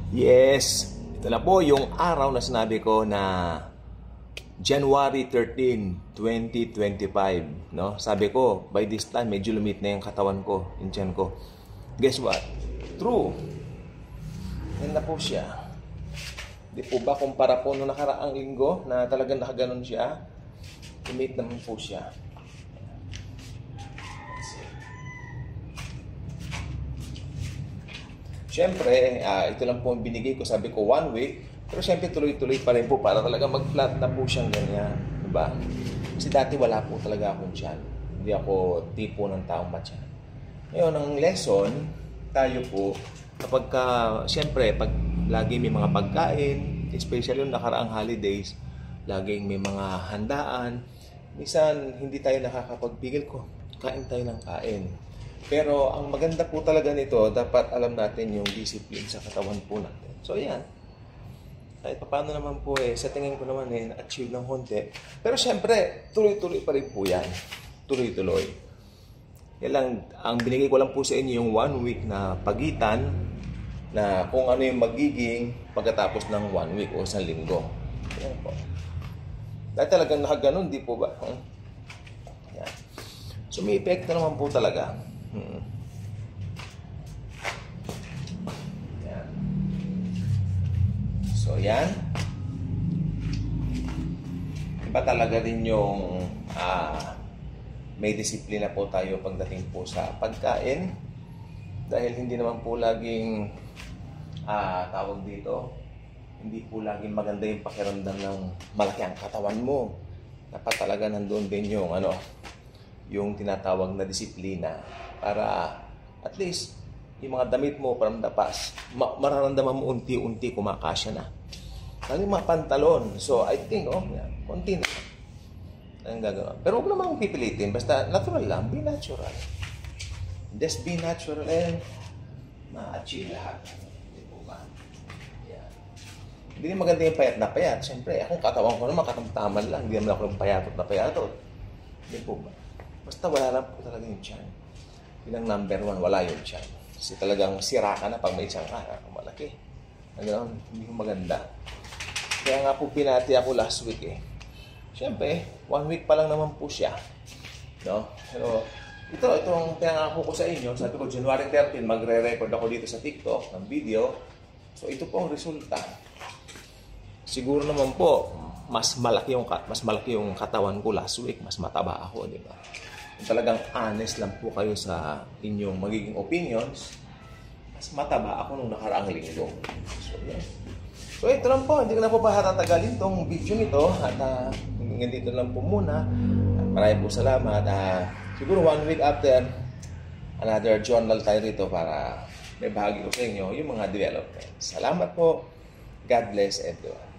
Yes, ito na po yung araw na sinabi ko na January 13, 2025, no? Sabi ko, by this time medyo lumit na yung katawan ko, yung tiyan ko. Guess what? True. Yan na po siya. Di po ba kumpara po nung nakaraang linggo na talagang nakaganon siya? Lumit naman po siya. Siyempre, ito lang po ang binigay ko. Sabi ko 1 week. Pero siyempre tuloy-tuloy pa rin po para talaga mag-flat na po siyang ganyan. Diba? Kasi dati wala po talaga akong tiyan. Hindi ako tipo ng taong matyan. Ngayon, ang lesson, tayo po, kapag siyempre, pag lagi may mga pagkain, especially yung nakaraang holidays, laging may mga handaan, minsan hindi tayo nakakapagpigil ko. Kain tayo ng kain. Pero ang maganda po talaga nito, dapat alam natin yung discipline sa katawan po natin. So, yan. Kahit paano naman po sa tingin ko naman na-achieve ng konti. Pero syempre, tuloy-tuloy pa rin po yan. Tuloy-tuloy. Yan lang, ang binigay ko lang po sa inyo yung 1 week na pagitan na kung ano yung magiging pagkatapos ng 1 week o 1 linggo. Yan po. Dahil talagang nakaganon, di po ba? Yan. So, may epekto naman po talaga. Yan. So, yan. Iba talaga din yung may disiplina po tayo pagdating po sa pagkain. Dahil hindi naman po laging tawag dito, hindi po laging maganda yung pakiramdam ng malaki ang katawan mo. Dapat talaga nandun din yung yung tinatawag na disiplina para at least yung mga damit mo from the past, mararamdaman mo unti-unti kumakasya na. Lalo yung mga pantalon. So, I think, konti na. Ang gagawin. Pero huwag namang pipilitin. Basta natural lang. Be natural. Just be natural and ma-achieve lahat. Hindi po ba? Yeah. Hindi maganda yung payat na payat. Siyempre, akong katawan ko naman katamtaman lang. Hindi naman ako yung payatot na payatot. Hindi po ba? Basta wala lang po talaga yung tiyan. Bilang number 1, wala yung tiyan. Kasi talagang sira ka na pag may isang malaki. Ganoon, hindi ko maganda. Kaya nga po pinati ako last week Siyempre, 1 week pa lang naman po siya. No? Pero itong pinangako ko sa inyo, sabi ko January 13, magre-record ako dito sa TikTok ng video. So ito po ang resulta. Siguro naman po, mas malaki yung katawan ko last week, mas mataba ako, di ba? Talagang honest lang po kayo sa inyong magiging opinions, mas mataba ako nung nakaraang linggo. So, yeah. So, ito lang po. Hindi ko na po patatagalin itong video nito. At hanggang dito lang po muna. Maraming po salamat. Siguro 1 week after, another journal tayo rito para may bahagi ko sa inyo yung mga development. Salamat po. God bless everyone.